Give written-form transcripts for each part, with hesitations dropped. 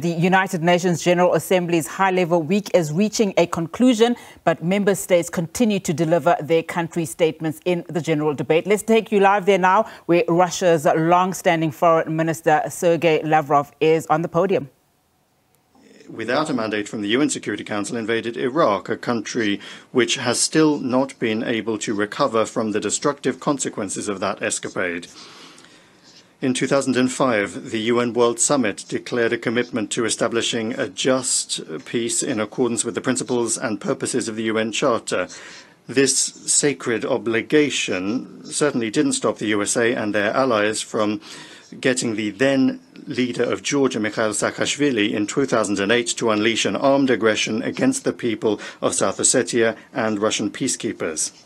The United Nations General Assembly's high-level week is reaching a conclusion, but member states continue to deliver their country statements in the general debate. Let's take you live there now, where Russia's long-standing Foreign Minister Sergey Lavrov is on the podium. Without a mandate from the UN Security Council, invaded Iraq, a country which has still not been able to recover from the destructive consequences of that escapade. In 2005, the UN World Summit declared a commitment to establishing a just peace in accordance with the principles and purposes of the UN Charter. This sacred obligation certainly didn't stop the USA and their allies from getting the then leader of Georgia, Mikhail Saakashvili, in 2008 to unleash an armed aggression against the people of South Ossetia and Russian peacekeepers.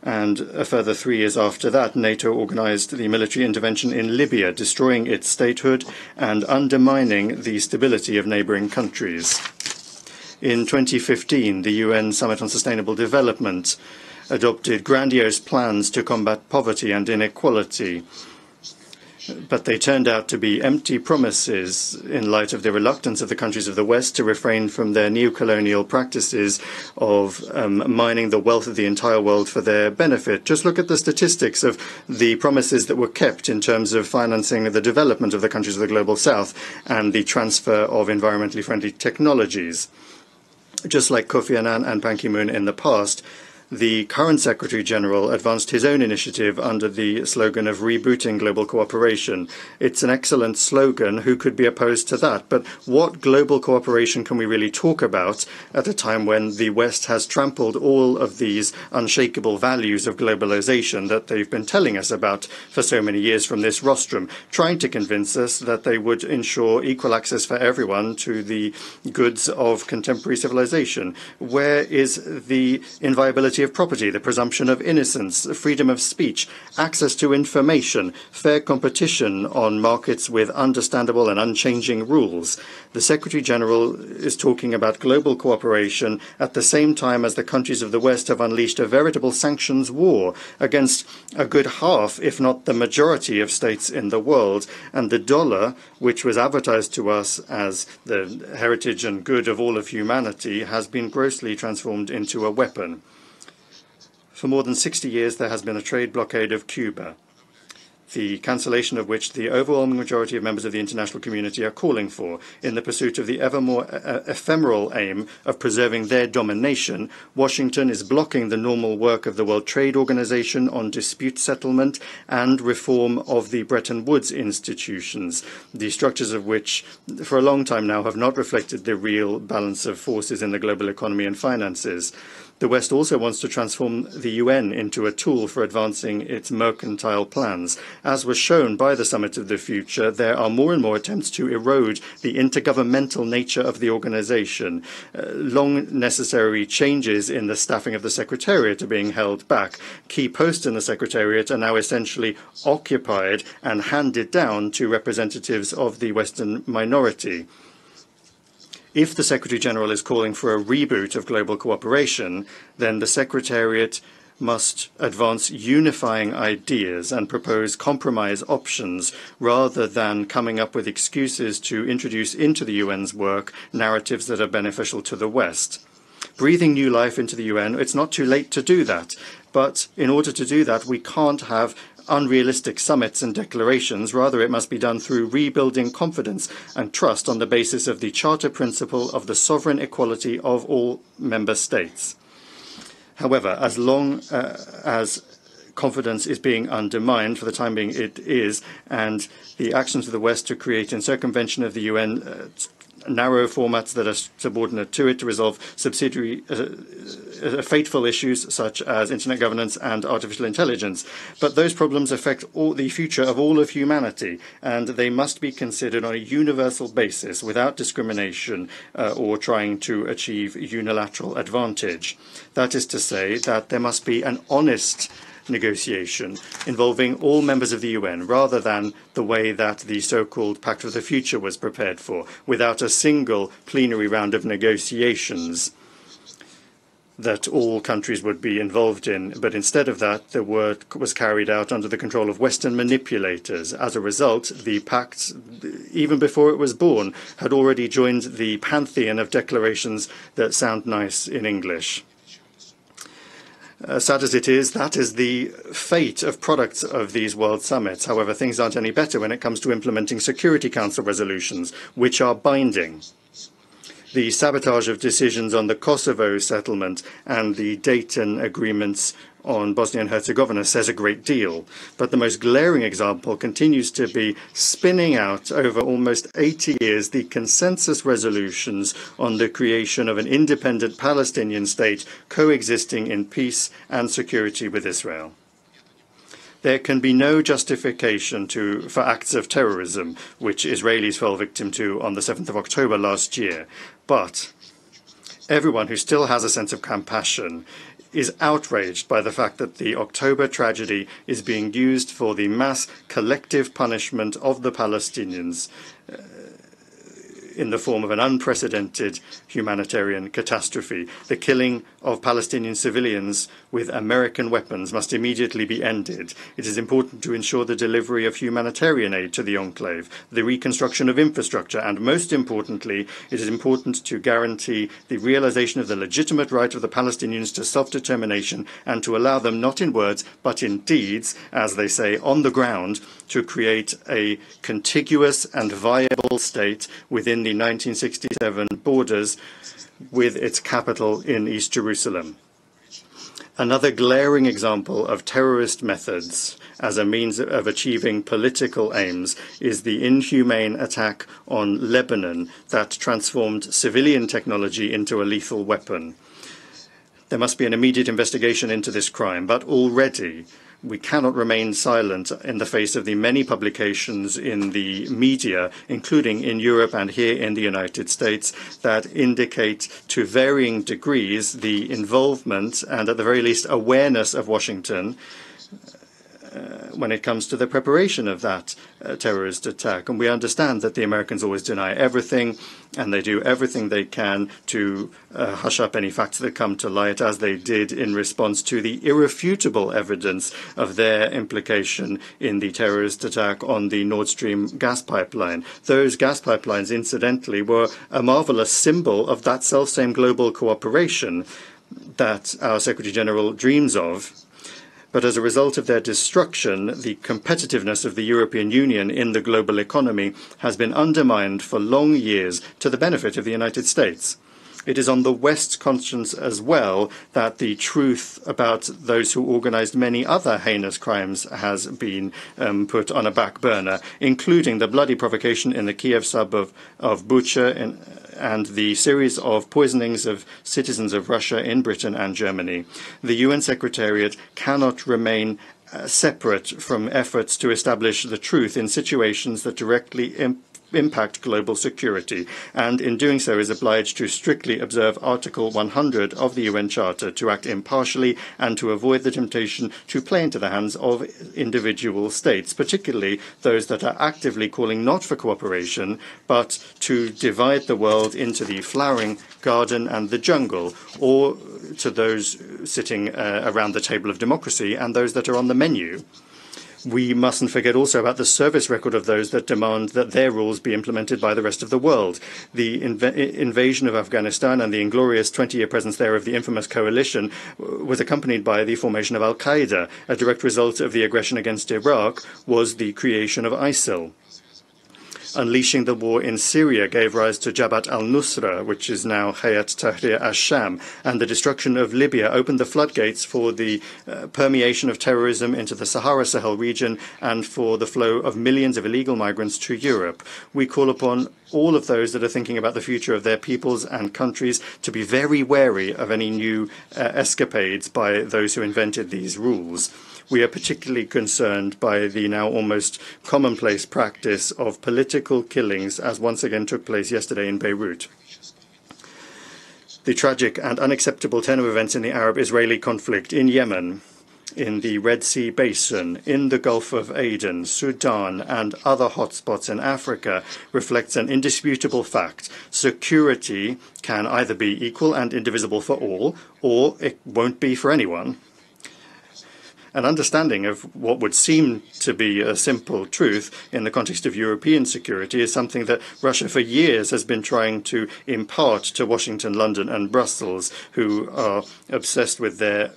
And a further 3 years after that, NATO organized the military intervention in Libya, destroying its statehood and undermining the stability of neighboring countries. In 2015, the UN Summit on Sustainable Development adopted grandiose plans to combat poverty and inequality, but they turned out to be empty promises in light of the reluctance of the countries of the West to refrain from their neo-colonial practices of mining the wealth of the entire world for their benefit. Just look at the statistics of the promises that were kept in terms of financing the development of the countries of the Global South and the transfer of environmentally friendly technologies. Just like Kofi Annan and Ban Ki-moon in the past, the current Secretary-General advanced his own initiative under the slogan of rebooting global cooperation. It's an excellent slogan. Who could be opposed to that? But what global cooperation can we really talk about at a time when the West has trampled all of these unshakable values of globalization that they've been telling us about for so many years from this rostrum, trying to convince us that they would ensure equal access for everyone to the goods of contemporary civilization? Where is the inviolability of property, the presumption of innocence, freedom of speech, access to information, fair competition on markets with understandable and unchanging rules? The Secretary-General is talking about global cooperation at the same time as the countries of the West have unleashed a veritable sanctions war against a good half, if not the majority, of states in the world. And the dollar, which was advertised to us as the heritage and good of all of humanity, has been grossly transformed into a weapon. For more than 60 years, there has been a trade blockade of Cuba, the cancellation of which the overwhelming majority of members of the international community are calling for. In the pursuit of the ever more ephemeral aim of preserving their domination, Washington is blocking the normal work of the World Trade Organization on dispute settlement and reform of the Bretton Woods institutions, the structures of which for a long time now have not reflected the real balance of forces in the global economy and finances. The West also wants to transform the UN into a tool for advancing its mercantile plans. As was shown by the Summit of the Future, there are more and more attempts to erode the intergovernmental nature of the organization. Long necessary changes in the staffing of the Secretariat are being held back. Key posts in the Secretariat are now essentially occupied and handed down to representatives of the Western minority. If the Secretary-General is calling for a reboot of global cooperation, then the Secretariat must advance unifying ideas and propose compromise options rather than coming up with excuses to introduce into the UN's work narratives that are beneficial to the West. Breathing new life into the UN, it's not too late to do that. But in order to do that, we can't have unrealistic summits and declarations. Rather, it must be done through rebuilding confidence and trust on the basis of the Charter principle of the sovereign equality of all member states. However, as long as confidence is being undermined, for the time being it is, and the actions of the West to create in circumvention of the UN narrow formats that are subordinate to it to resolve subsidiary fateful issues such as internet governance and artificial intelligence. But those problems affect the future of all of humanity, and they must be considered on a universal basis without discrimination or trying to achieve unilateral advantage. That is to say that there must be an honest negotiation involving all members of the UN, rather than the way that the so-called Pact for the Future was prepared for, without a single plenary round of negotiations. that all countries would be involved in, but instead of that, the work was carried out under the control of Western manipulators. As a result, the pact, even before it was born, had already joined the pantheon of declarations that sound nice in English. Sad as it is, that is the fate of products of these World Summits. However, things aren't any better when it comes to implementing Security Council resolutions, which are binding. The sabotage of decisions on the Kosovo settlement and the Dayton agreements on Bosnia and Herzegovina says a great deal. But the most glaring example continues to be spinning out over almost 80 years the consensus resolutions on the creation of an independent Palestinian state coexisting in peace and security with Israel. There can be no justification for acts of terrorism, which Israelis fell victim to on the 7th of October last year. But everyone who still has a sense of compassion is outraged by the fact that the October tragedy is being used for the mass collective punishment of the Palestinians in the form of an unprecedented humanitarian catastrophe. The killing of Palestinian civilians with American weapons must immediately be ended. It is important to ensure the delivery of humanitarian aid to the enclave, the reconstruction of infrastructure, and most importantly, it is important to guarantee the realization of the legitimate right of the Palestinians to self-determination and to allow them, not in words, but in deeds, as they say, on the ground, to create a contiguous and viable state within the 1967 borders with its capital in East Jerusalem. Another glaring example of terrorist methods as a means of achieving political aims is the inhumane attack on Lebanon that transformed civilian technology into a lethal weapon. There must be an immediate investigation into this crime, but already we cannot remain silent in the face of the many publications in the media, including in Europe and here in the United States, that indicate to varying degrees the involvement and at the very least awareness of Washington when it comes to the preparation of that terrorist attack. And we understand that the Americans always deny everything, and they do everything they can to hush up any facts that come to light, as they did in response to the irrefutable evidence of their implication in the terrorist attack on the Nord Stream gas pipeline. Those gas pipelines, incidentally, were a marvelous symbol of that selfsame global cooperation that our Secretary General dreams of. But as a result of their destruction, the competitiveness of the European Union in the global economy has been undermined for long years to the benefit of the United States. It is on the West's conscience as well that the truth about those who organized many other heinous crimes has been put on a back burner, including the bloody provocation in the Kiev suburb of Bucha and the series of poisonings of citizens of Russia in Britain and Germany. The UN Secretariat cannot remain separate from efforts to establish the truth in situations that directly impact global security, and in doing so is obliged to strictly observe Article 100 of the UN Charter, to act impartially and to avoid the temptation to play into the hands of individual states, particularly those that are actively calling not for cooperation, but to divide the world into the flowering garden and the jungle, or to those sitting around the table of democracy and those that are on the menu. We mustn't forget also about the service record of those that demand that their rules be implemented by the rest of the world. The invasion of Afghanistan and the inglorious 20-year presence there of the infamous coalition was accompanied by the formation of Al-Qaeda. A direct result of the aggression against Iraq was the creation of ISIL. Unleashing the war in Syria gave rise to Jabhat al-Nusra, which is now Hayat Tahrir al-Sham, and the destruction of Libya opened the floodgates for the permeation of terrorism into the Sahara-Sahel region and for the flow of millions of illegal migrants to Europe. We call upon all of those that are thinking about the future of their peoples and countries to be very wary of any new escapades by those who invented these rules. We are particularly concerned by the now almost commonplace practice of political killings, as once again took place yesterday in Beirut. The tragic and unacceptable turn of events in the Arab-Israeli conflict in Yemen in the Red Sea Basin, in the Gulf of Aden, Sudan, and other hotspots in Africa reflects an indisputable fact. Security can either be equal and indivisible for all, or it won't be for anyone. An understanding of what would seem to be a simple truth in the context of European security is something that Russia for years has been trying to impart to Washington, London, and Brussels, who are obsessed with their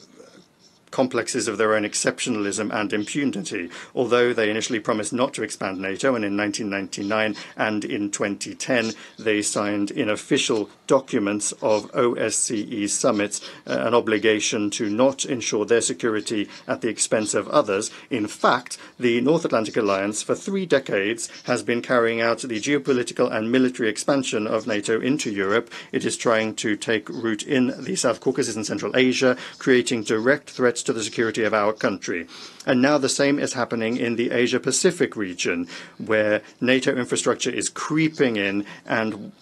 complexes of their own exceptionalism and impunity. Although they initially promised not to expand NATO, and in 1999 and in 2010 they signed in official documents of OSCE summits an obligation to not ensure their security at the expense of others. In fact, the North Atlantic Alliance for 3 decades has been carrying out the geopolitical and military expansion of NATO into Europe. It is trying to take root in the South Caucasus and Central Asia, creating direct threats to the security of our country. And now the same is happening in the Asia-Pacific region, where NATO infrastructure is creeping in and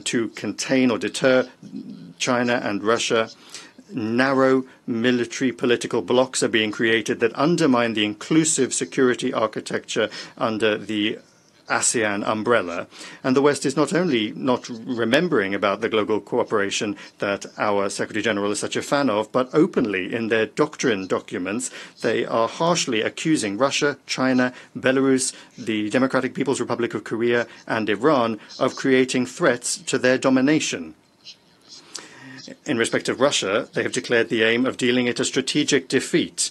to contain or deter China and Russia. Narrow military political blocs are being created that undermine the inclusive security architecture under the ASEAN umbrella. And the West is not only not remembering about the global cooperation that our Secretary General is such a fan of, but openly in their doctrine documents, they are harshly accusing Russia, China, Belarus, the Democratic People's Republic of Korea, and Iran of creating threats to their domination. In respect of Russia, they have declared the aim of dealing it a strategic defeat,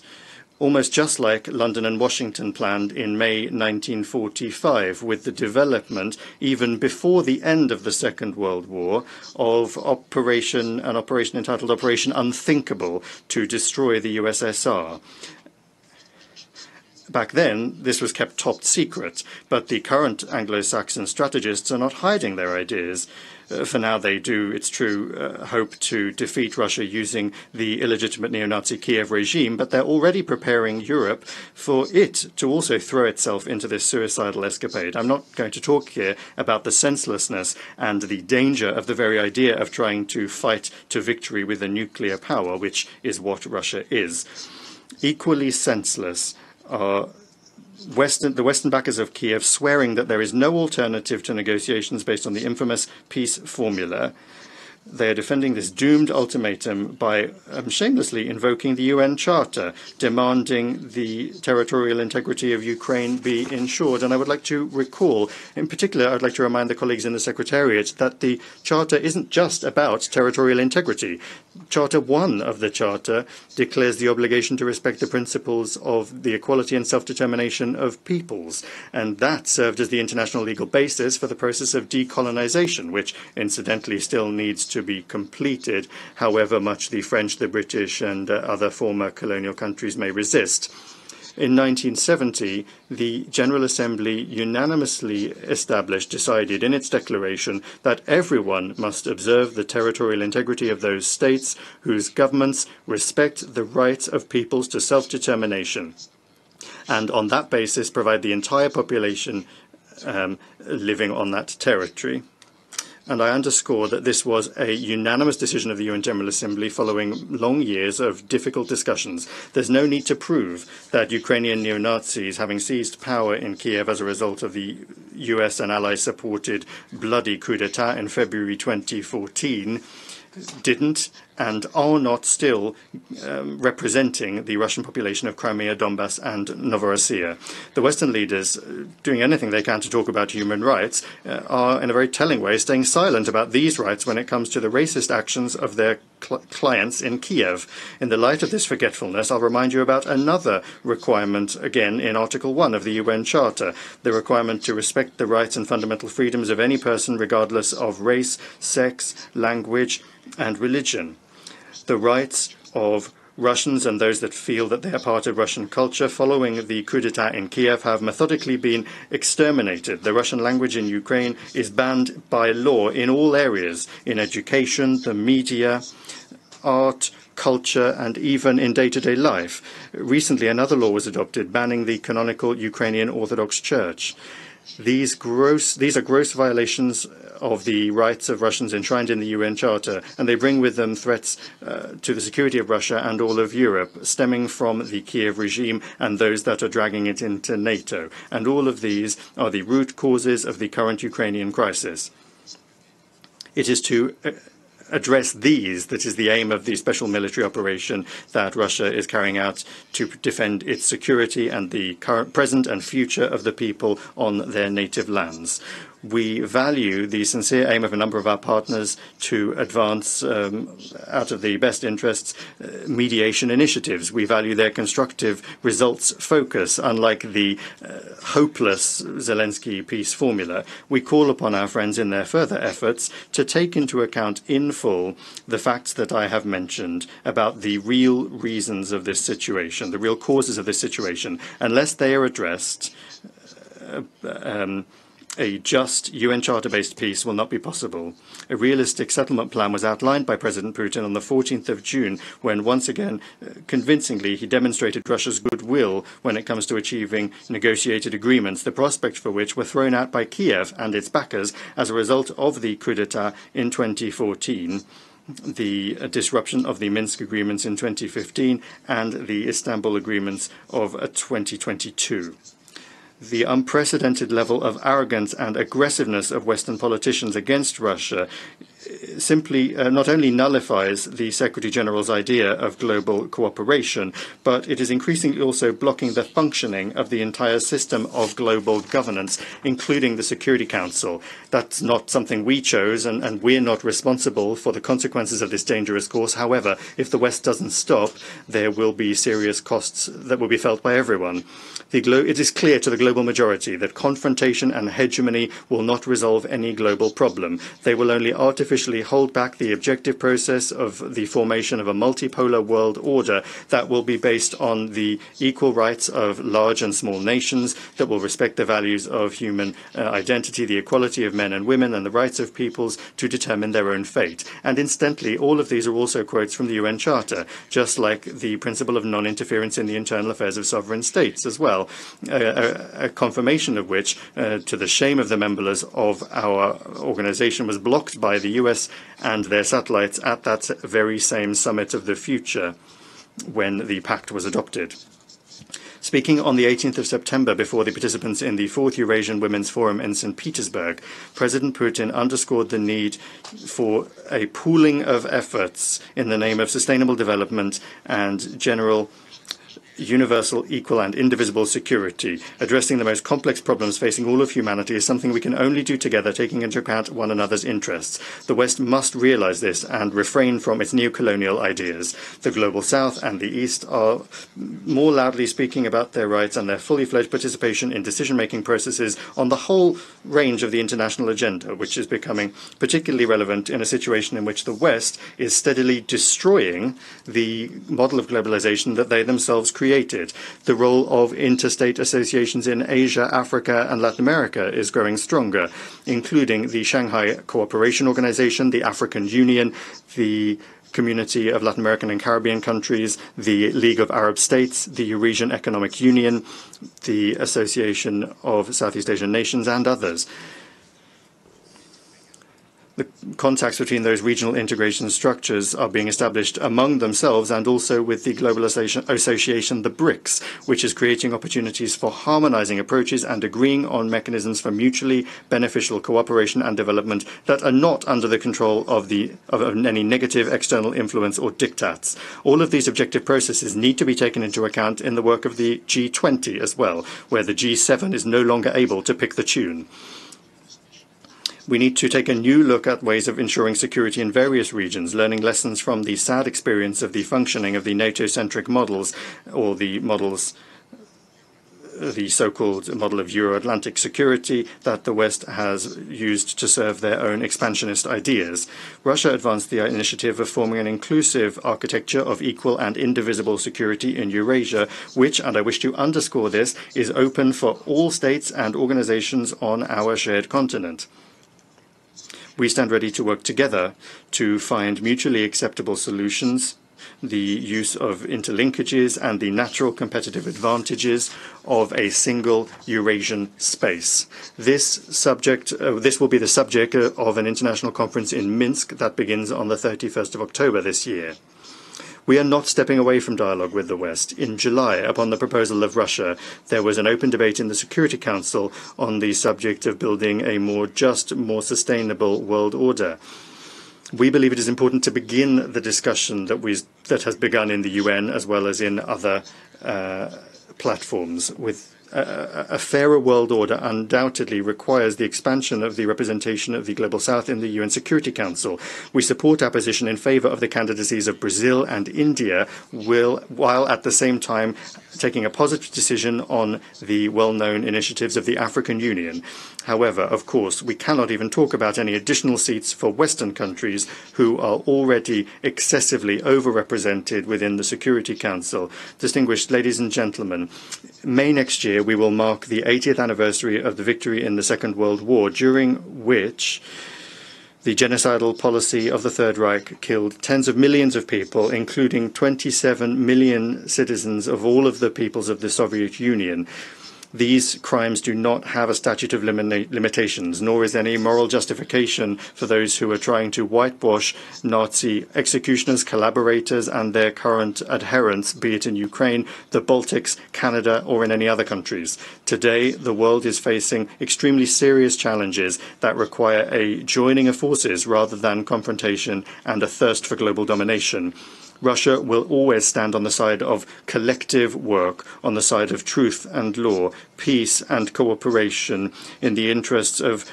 almost just like London and Washington planned in May 1945, with the development, even before the end of the Second World War, of an operation entitled Operation Unthinkable to destroy the USSR. Back then, this was kept top secret, but the current Anglo-Saxon strategists are not hiding their ideas. For now, they do, it's true, hope to defeat Russia using the illegitimate neo-Nazi Kiev regime, but they're already preparing Europe for it to also throw itself into this suicidal escapade. I'm not going to talk here about the senselessness and the danger of the very idea of trying to fight to victory with a nuclear power, which is what Russia is. Equally senseless are the Western backers of Kiev swearing that there is no alternative to negotiations based on the infamous peace formula. They are defending this doomed ultimatum by shamelessly invoking the UN Charter, demanding the territorial integrity of Ukraine be ensured. And I would like to recall, in particular, I'd like to remind the colleagues in the Secretariat that the Charter isn't just about territorial integrity. Charter 1 of the Charter declares the obligation to respect the principles of the equality and self-determination of peoples, and that served as the international legal basis for the process of decolonization, which incidentally still needs to be completed, however much the French, the British, and other former colonial countries may resist. In 1970, the General Assembly unanimously decided in its declaration that everyone must observe the territorial integrity of those states whose governments respect the rights of peoples to self-determination, and on that basis provide the entire population living on that territory. And I underscore that this was a unanimous decision of the UN General Assembly following long years of difficult discussions. There's no need to prove that Ukrainian neo-Nazis, having seized power in Kiev as a result of the US and Ally-supported bloody coup d'etat in February 2014, didn't and are not still representing the Russian population of Crimea, Donbass, and Novorossiya. The Western leaders, doing anything they can to talk about human rights, are in a very telling way staying silent about these rights when it comes to the racist actions of their clients in Kiev. In the light of this forgetfulness, I'll remind you about another requirement, again in Article 1 of the UN Charter, the requirement to respect the rights and fundamental freedoms of any person regardless of race, sex, language, and religion. The rights of Russians and those that feel that they are part of Russian culture following the coup d'etat in Kiev have methodically been exterminated. The Russian language in Ukraine is banned by law in all areas, in education, the media, art, culture, and even in day-to-day life. Recently, another law was adopted banning the canonical Ukrainian Orthodox Church. These are gross violations of the rights of Russians enshrined in the UN Charter, and they bring with them threats to the security of Russia and all of Europe, stemming from the Kiev regime and those that are dragging it into NATO. And all of these are the root causes of the current Ukrainian crisis. It is to address these that is the aim of the special military operation that Russia is carrying out to defend its security and the current, present and future of the people on their native lands. We value the sincere aim of a number of our partners to advance, out of the best interests, mediation initiatives. We value their constructive results focus, unlike the hopeless Zelensky peace formula. We call upon our friends in their further efforts to take into account in full the facts that I have mentioned about the real reasons of this situation, the real causes of this situation. Unless they are addressed, a just UN Charter-based peace will not be possible. A realistic settlement plan was outlined by President Putin on the 14th of June, when once again, convincingly, he demonstrated Russia's goodwill when it comes to achieving negotiated agreements, the prospect for which were thrown out by Kiev and its backers as a result of the coup d'etat in 2014. The disruption of the Minsk agreements in 2015 and the Istanbul agreements of 2022. The unprecedented level of arrogance and aggressiveness of Western politicians against Russia simply not only nullifies the Secretary General's idea of global cooperation, but it is increasingly also blocking the functioning of the entire system of global governance, including the Security Council. That's not something we chose, and we're not responsible for the consequences of this dangerous course. However, if the West doesn't stop, there will be serious costs that will be felt by everyone. It is clear to the global majority that confrontation and hegemony will not resolve any global problem. They will only artificially hold back the objective process of the formation of a multipolar world order that will be based on the equal rights of large and small nations, that will respect the values of human identity, the equality of men and women, and the rights of peoples to determine their own fate. And incidentally, all of these are also quotes from the UN Charter, just like the principle of non-interference in the internal affairs of sovereign states as well. A confirmation of which, to the shame of the members of our organization, was blocked by the US and their satellites at that very same summit of the future when the pact was adopted. Speaking on the 18th of September before the participants in the 4th Eurasian Women's Forum in St. Petersburg, President Putin underscored the need for a pooling of efforts in the name of sustainable development and general universal, equal and indivisible security. Addressing the most complex problems facing all of humanity is something we can only do together, taking into account one another's interests. The West must realize this and refrain from its neo-colonial ideas. The Global South and the East are more loudly speaking about their rights and their fully fledged participation in decision-making processes on the whole range of the international agenda, which is becoming particularly relevant in a situation in which the West is steadily destroying the model of globalization that they themselves created. The role of interstate associations in Asia, Africa and Latin America is growing stronger, including the Shanghai Cooperation Organization, the African Union, the Community of Latin American and Caribbean Countries, the League of Arab States, the Eurasian Economic Union, the Association of Southeast Asian Nations and others. The contacts between those regional integration structures are being established among themselves and also with the global association, the BRICS, which is creating opportunities for harmonizing approaches and agreeing on mechanisms for mutually beneficial cooperation and development that are not under the control of any negative external influence or diktats. All of these objective processes need to be taken into account in the work of the G20 as well, where the G7 is no longer able to pick the tune. We need to take a new look at ways of ensuring security in various regions, learning lessons from the sad experience of the functioning of the NATO-centric models, or the models, the so-called model of Euro-Atlantic security that the West has used to serve their own expansionist ideas. Russia advanced the initiative of forming an inclusive architecture of equal and indivisible security in Eurasia, which, and I wish to underscore this, is open for all states and organizations on our shared continent. We stand ready to work together to find mutually acceptable solutions the use of interlinkages and the natural competitive advantages of a single Eurasian space. This will be the subject of an international conference in Minsk that begins on the 31st of October this year. We are not stepping away from dialogue with the West. In July, upon the proposal of Russia, there was an open debate in the Security Council on the subject of building a more just, more sustainable world order. We believe it is important to begin the discussion that has begun in the UN as well as in other platforms. With a fairer world order undoubtedly requires the expansion of the representation of the Global South in the UN Security Council. We support our position in favor of the candidacies of Brazil and India, while at the same time taking a positive decision on the well-known initiatives of the African Union. However, of course, we cannot even talk about any additional seats for Western countries who are already excessively overrepresented within the Security Council. Distinguished ladies and gentlemen, May next year we will mark the 80th anniversary of the victory in the Second World War, during which the genocidal policy of the Third Reich killed tens of millions of people, including 27 million citizens of all of the peoples of the Soviet Union. These crimes do not have a statute of limitations, nor is any moral justification for those who are trying to whitewash Nazi executioners, collaborators, and their current adherents, be it in Ukraine, the Baltics, Canada, or in any other countries. Today, the world is facing extremely serious challenges that require a joining of forces rather than confrontation and a thirst for global domination. Russia will always stand on the side of collective work, on the side of truth and law, peace and cooperation, in the interests of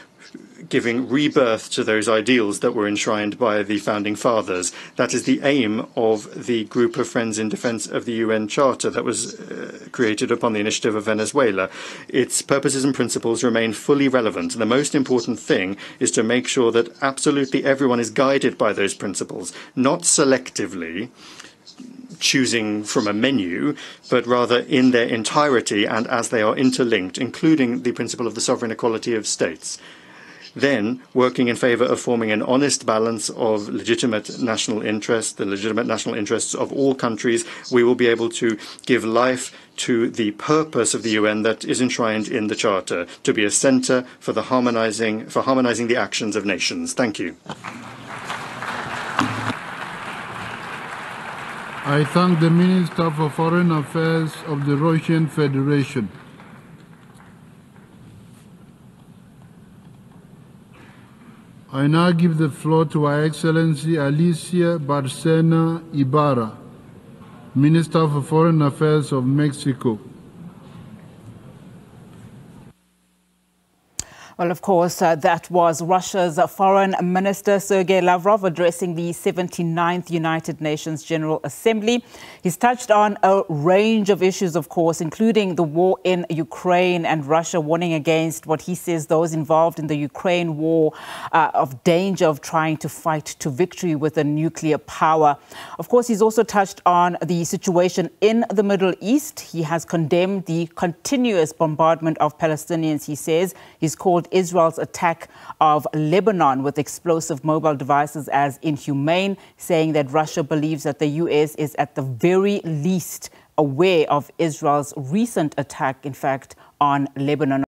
giving rebirth to those ideals that were enshrined by the Founding Fathers. That is the aim of the Group of Friends in Defense of the UN Charter that was created upon the initiative of Venezuela. Its purposes and principles remain fully relevant. The most important thing is to make sure that absolutely everyone is guided by those principles, not selectively choosing from a menu, but rather in their entirety and as they are interlinked, including the principle of the sovereign equality of states. Then, working in favor of forming an honest balance of legitimate national interests, the legitimate national interests of all countries, we will be able to give life to the purpose of the UN that is enshrined in the Charter, to be a center for harmonizing the actions of nations. Thank you. I thank the Minister for Foreign Affairs of the Russian Federation. I now give the floor to Her Excellency Alicia Bárcena Ibarra, Minister for Foreign Affairs of Mexico. Well, of course, that was Russia's Foreign Minister Sergey Lavrov addressing the 79th United Nations General Assembly. He's touched on a range of issues, of course, including the war in Ukraine and Russia warning against what he says those involved in the Ukraine war of danger of trying to fight to victory with a nuclear power. Of course, he's also touched on the situation in the Middle East. He has condemned the continuous bombardment of Palestinians, he says. He's called Israel's attack of Lebanon with explosive mobile devices as inhumane, saying that Russia believes that the US is at the very least aware of Israel's recent attack, in fact, on Lebanon.